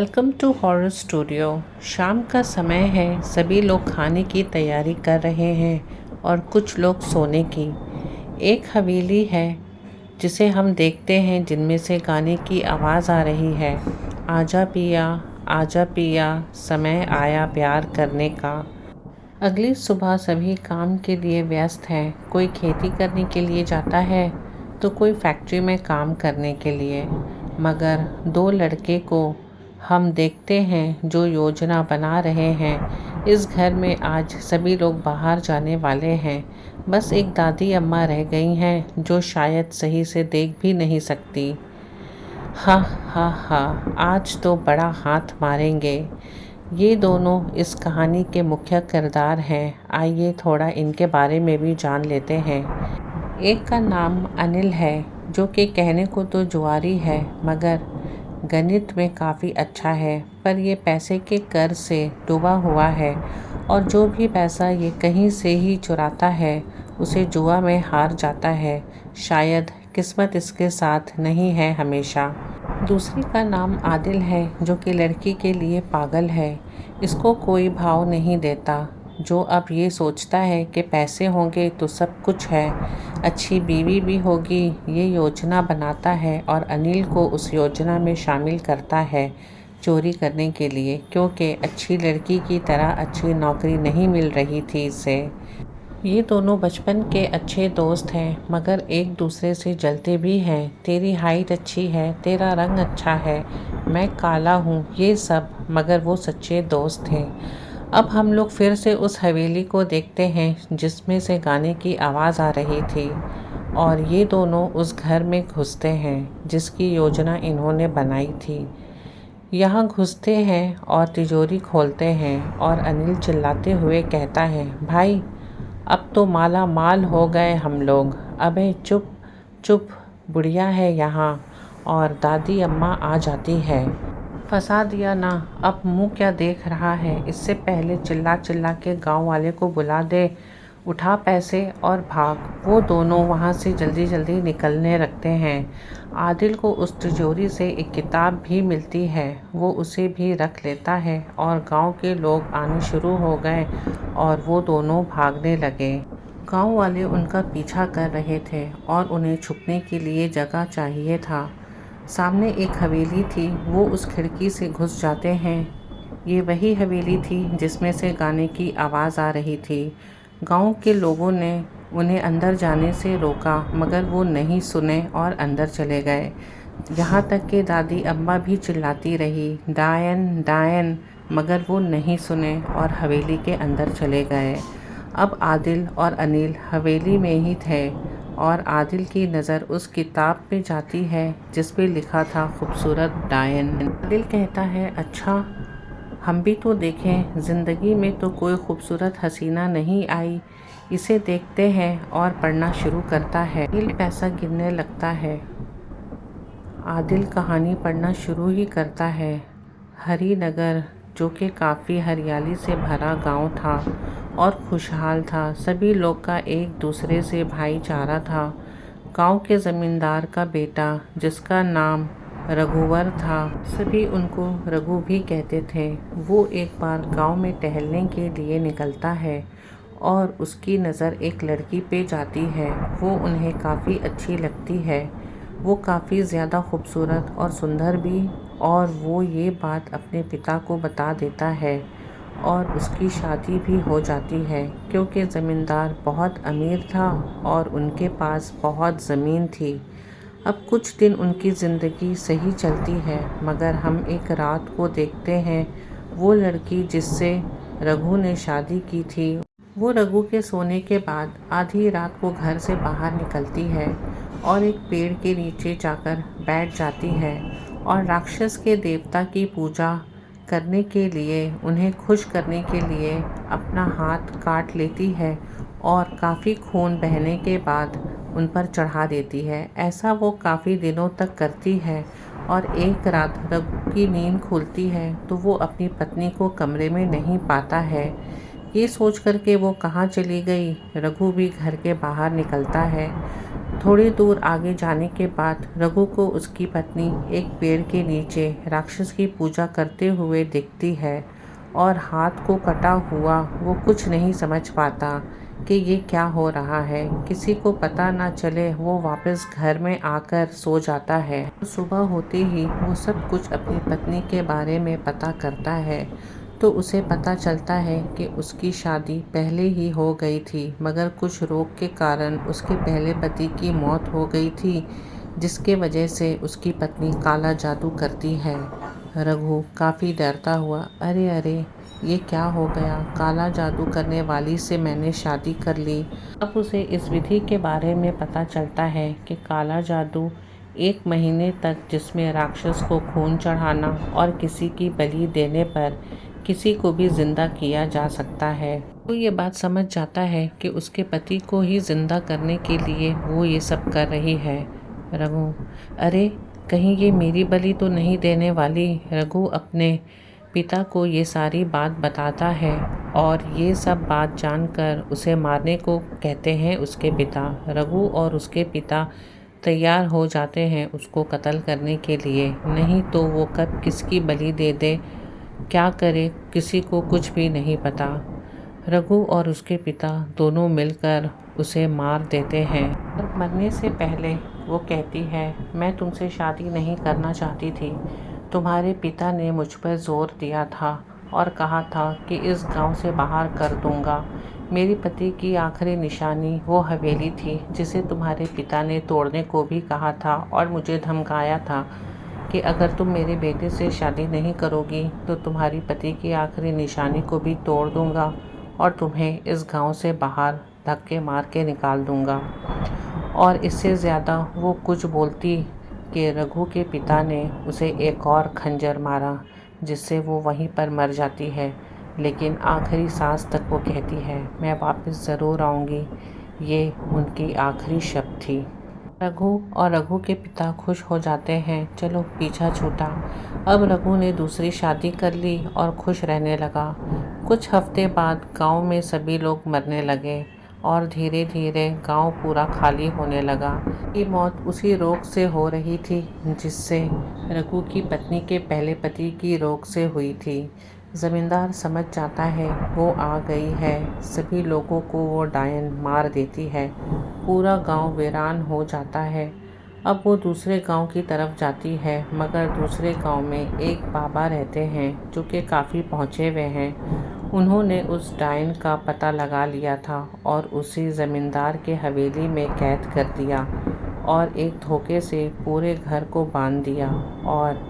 Welcome to horror studio. शाम का समय है, सभी लोग खाने की तैयारी कर रहे हैं और कुछ लोग सोने की। एक हवेली है जिसे हम देखते हैं जिनमें से गाने की आवाज़ आ रही है। आजा पिया, समय आया प्यार करने का। अगली सुबह सभी काम के लिए व्यस्त हैं। कोई खेती करने के लिए जाता है तो कोई फैक्ट्री में काम करने के लिए। मगर दो लड़के को हम देखते हैं जो योजना बना रहे हैं। इस घर में आज सभी लोग बाहर जाने वाले हैं। बस एक दादी अम्मा रह गई हैं जो शायद सही से देख भी नहीं सकती। हा हा हा, आज तो बड़ा हाथ मारेंगे। ये दोनों इस कहानी के मुख्य किरदार हैं। आइए थोड़ा इनके बारे में भी जान लेते हैं। एक का नाम अनिल है जो कि कहने को तो जुआरी है मगर गणित में काफ़ी अच्छा है, पर ये पैसे के कर्ज से डूबा हुआ है और जो भी पैसा ये कहीं से ही चुराता है उसे जुआ में हार जाता है। शायद किस्मत इसके साथ नहीं है हमेशा। दूसरी का नाम आदिल है जो कि लड़की के लिए पागल है। इसको कोई भाव नहीं देता, जो अब ये सोचता है कि पैसे होंगे तो सब कुछ है, अच्छी बीवी भी होगी। ये योजना बनाता है और अनिल को उस योजना में शामिल करता है चोरी करने के लिए, क्योंकि अच्छी लड़की की तरह अच्छी नौकरी नहीं मिल रही थी इसे। ये दोनों बचपन के अच्छे दोस्त हैं मगर एक दूसरे से जलते भी हैं। तेरी हाइट अच्छी है, तेरा रंग अच्छा है, मैं काला हूँ, ये सब। मगर वो सच्चे दोस्त थे। अब हम लोग फिर से उस हवेली को देखते हैं जिसमें से गाने की आवाज़ आ रही थी और ये दोनों उस घर में घुसते हैं जिसकी योजना इन्होंने बनाई थी। यहाँ घुसते हैं और तिजोरी खोलते हैं और अनिल चिल्लाते हुए कहता है, भाई अब तो माला माल हो गए हम लोग। अबे चुप चुप, बुढ़िया है यहाँ। और दादी अम्मा आ जाती है। फंसा दिया ना, अब मुँह क्या देख रहा है। इससे पहले चिल्ला चिल्ला के गांव वाले को बुला दे, उठा पैसे और भाग। वो दोनों वहाँ से जल्दी जल्दी निकलने लगते हैं। आदिल को उस तिजोरी से एक किताब भी मिलती है, वो उसे भी रख लेता है और गांव के लोग आने शुरू हो गए और वो दोनों भागने लगे। गांव वाले उनका पीछा कर रहे थे और उन्हें छुपने के लिए जगह चाहिए था। सामने एक हवेली थी, वो उस खिड़की से घुस जाते हैं। ये वही हवेली थी जिसमें से गाने की आवाज़ आ रही थी। गांव के लोगों ने उन्हें अंदर जाने से रोका मगर वो नहीं सुने और अंदर चले गए। यहाँ तक कि दादी अम्मा भी चिल्लाती रही, डायन डायन, मगर वो नहीं सुने और हवेली के अंदर चले गए। अब आदिल और अनिल हवेली में ही थे और आदिल की नज़र उस किताब पे जाती है जिस पे लिखा था खूबसूरत डायन। आदिल कहता है, अच्छा हम भी तो देखें, ज़िंदगी में तो कोई खूबसूरत हसीना नहीं आई, इसे देखते हैं। और पढ़ना शुरू करता है। दिल पैसा गिनने लगता है। आदिल कहानी पढ़ना शुरू ही करता है। हरिनगर जो कि काफ़ी हरियाली से भरा गांव था और खुशहाल था। सभी लोग का एक दूसरे से भाईचारा था। गांव के ज़मींदार का बेटा जिसका नाम रघुवर था, सभी उनको रघु भी कहते थे, वो एक बार गांव में टहलने के लिए निकलता है और उसकी नज़र एक लड़की पे जाती है। वो उन्हें काफ़ी अच्छी लगती है। वो काफ़ी ज़्यादा खूबसूरत और सुंदर भी, और वो ये बात अपने पिता को बता देता है और उसकी शादी भी हो जाती है क्योंकि ज़मींदार बहुत अमीर था और उनके पास बहुत ज़मीन थी। अब कुछ दिन उनकी ज़िंदगी सही चलती है मगर हम एक रात को देखते हैं वो लड़की जिससे रघु ने शादी की थी, वो रघु के सोने के बाद आधी रात को घर से बाहर निकलती है और एक पेड़ के नीचे जाकर बैठ जाती है और राक्षस के देवता की पूजा करने के लिए, उन्हें खुश करने के लिए अपना हाथ काट लेती है और काफ़ी खून बहने के बाद उन पर चढ़ा देती है। ऐसा वो काफ़ी दिनों तक करती है और एक रात रघु की नींद खुलती है तो वो अपनी पत्नी को कमरे में नहीं पाता है। ये सोच कर के वो कहाँ चली गई, रघु भी घर के बाहर निकलता है। थोड़ी दूर आगे जाने के बाद रघु को उसकी पत्नी एक पेड़ के नीचे राक्षस की पूजा करते हुए दिखती है और हाथ को कटा हुआ वो कुछ नहीं समझ पाता कि ये क्या हो रहा है। किसी को पता ना चले वो वापस घर में आकर सो जाता है। सुबह होते ही वो सब कुछ अपनी पत्नी के बारे में पता करता है तो उसे पता चलता है कि उसकी शादी पहले ही हो गई थी, मगर कुछ रोग के कारण उसके पहले पति की मौत हो गई थी, जिसके वजह से उसकी पत्नी काला जादू करती है। रघु काफ़ी डरता हुआ, अरे अरे ये क्या हो गया, काला जादू करने वाली से मैंने शादी कर ली। अब उसे इस विधि के बारे में पता चलता है कि काला जादू 1 महीने तक, जिसमें राक्षस को खून चढ़ाना और किसी की बलि देने पर किसी को भी जिंदा किया जा सकता है। वो ये बात समझ जाता है कि उसके पति को ही जिंदा करने के लिए वो ये सब कर रही है। रघु, अरे कहीं ये मेरी बलि तो नहीं देने वाली। रघु अपने पिता को ये सारी बात बताता है और ये सब बात जानकर उसे मारने को कहते हैं उसके पिता। रघु और उसके पिता तैयार हो जाते हैं उसको कत्ल करने के लिए, नहीं तो वो कब किसकी बलि दे दे, क्या करे किसी को कुछ भी नहीं पता। रघु और उसके पिता दोनों मिलकर उसे मार देते हैं। और मरने से पहले वो कहती है, मैं तुमसे शादी नहीं करना चाहती थी। तुम्हारे पिता ने मुझ पर जोर दिया था और कहा था कि इस गांव से बाहर कर दूंगा। मेरे पति की आखिरी निशानी वो हवेली थी जिसे तुम्हारे पिता ने तोड़ने को भी कहा था और मुझे धमकाया था कि अगर तुम मेरे बेटे से शादी नहीं करोगी तो तुम्हारी पति की आखिरी निशानी को भी तोड़ दूंगा और तुम्हें इस गांव से बाहर धक्के मार के निकाल दूंगा। और इससे ज़्यादा वो कुछ बोलती कि रघु के पिता ने उसे एक और खंजर मारा, जिससे वो वहीं पर मर जाती है। लेकिन आखिरी सांस तक वो कहती है, मैं वापस ज़रूर आऊँगी। ये उनकी आखिरी शब्द थी। रघु और रघु के पिता खुश हो जाते हैं, चलो पीछा छूटा। अब रघु ने दूसरी शादी कर ली और खुश रहने लगा। कुछ हफ्ते बाद गांव में सभी लोग मरने लगे और धीरे धीरे गांव पूरा खाली होने लगा। ये मौत उसी रोग से हो रही थी जिससे रघु की पत्नी के पहले पति की रोग से हुई थी। ज़मींदार समझ जाता है वो आ गई है, सभी लोगों को वो डायन मार देती है। पूरा गांव वीरान हो जाता है। अब वो दूसरे गांव की तरफ जाती है, मगर दूसरे गांव में एक बाबा रहते हैं जो कि काफ़ी पहुँचे हुए हैं। उन्होंने उस डायन का पता लगा लिया था और उसी ज़मींदार के हवेली में कैद कर दिया और एक धोखे से पूरे घर को बांध दिया और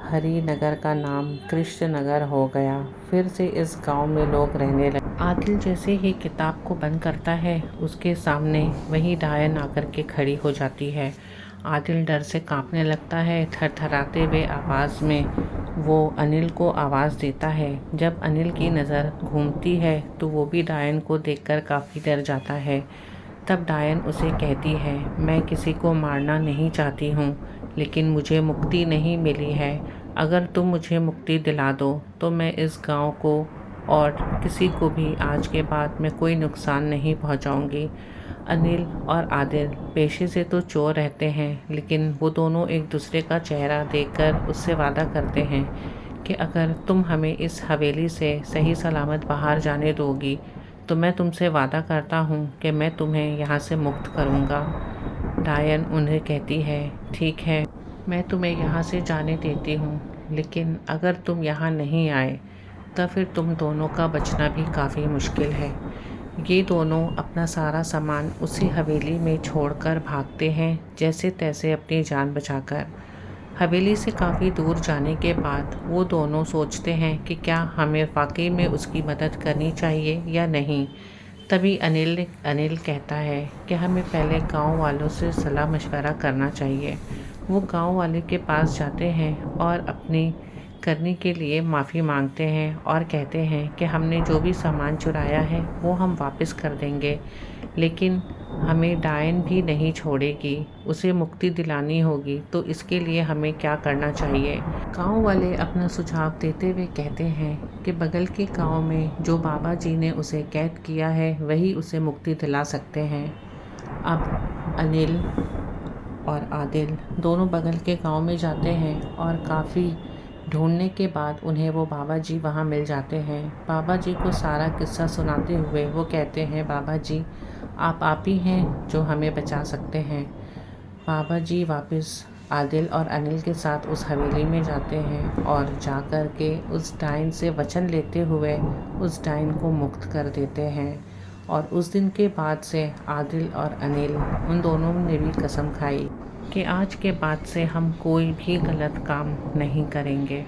हरिनगर का नाम कृष्णनगर हो गया। फिर से इस गांव में लोग रहने लगे। आदिल जैसे ही किताब को बंद करता है उसके सामने वही डायन आकर के खड़ी हो जाती है। आदिल डर से कांपने लगता है। थरथराते हुए आवाज़ में वो अनिल को आवाज़ देता है। जब अनिल की नज़र घूमती है तो वो भी डायन को देखकर काफ़ी डर जाता है। तब डायन उसे कहती है, मैं किसी को मारना नहीं चाहती हूँ, लेकिन मुझे मुक्ति नहीं मिली है। अगर तुम मुझे मुक्ति दिला दो तो मैं इस गांव को और किसी को भी आज के बाद में कोई नुकसान नहीं पहुंचाऊंगी। अनिल और आदिल पेशे से तो चोर रहते हैं, लेकिन वो दोनों एक दूसरे का चेहरा देखकर उससे वादा करते हैं कि अगर तुम हमें इस हवेली से सही सलामत बाहर जाने दोगी तो मैं तुमसे वादा करता हूँ कि मैं तुम्हें यहाँ से मुक्त करूँगा। डायन उन्हें कहती है, ठीक है, मैं तुम्हें यहाँ से जाने देती हूँ, लेकिन अगर तुम यहाँ नहीं आए तो फिर तुम दोनों का बचना भी काफ़ी मुश्किल है। ये दोनों अपना सारा सामान उसी हवेली में छोड़कर भागते हैं, जैसे तैसे अपनी जान बचाकर। हवेली से काफ़ी दूर जाने के बाद वो दोनों सोचते हैं कि क्या हमें वाकई में उसकी मदद करनी चाहिए या नहीं। तभी अनिल कहता है कि हमें पहले गांव वालों से सलाह मशवरा करना चाहिए। वो गांव वाले के पास जाते हैं और अपनी करने के लिए माफ़ी मांगते हैं और कहते हैं कि हमने जो भी सामान चुराया है वो हम वापस कर देंगे, लेकिन हमें डायन भी नहीं छोड़ेगी, उसे मुक्ति दिलानी होगी। तो इसके लिए हमें क्या करना चाहिए। गांव वाले अपना सुझाव देते हुए कहते हैं कि बगल के गांव में जो बाबा जी ने उसे कैद किया है वही उसे मुक्ति दिला सकते हैं। अब अनिल और आदिल दोनों बगल के गांव में जाते हैं और काफ़ी ढूंढने के बाद उन्हें वो बाबा जी वहाँ मिल जाते हैं। बाबा जी को सारा किस्सा सुनाते हुए वो कहते हैं, बाबा जी आप ही हैं जो हमें बचा सकते हैं। बाबा जी वापस आदिल और अनिल के साथ उस हवेली में जाते हैं और जा कर के उस डाइन से वचन लेते हुए उस डाइन को मुक्त कर देते हैं। और उस दिन के बाद से आदिल और अनिल उन दोनों ने भी कसम खाई कि आज के बाद से हम कोई भी गलत काम नहीं करेंगे।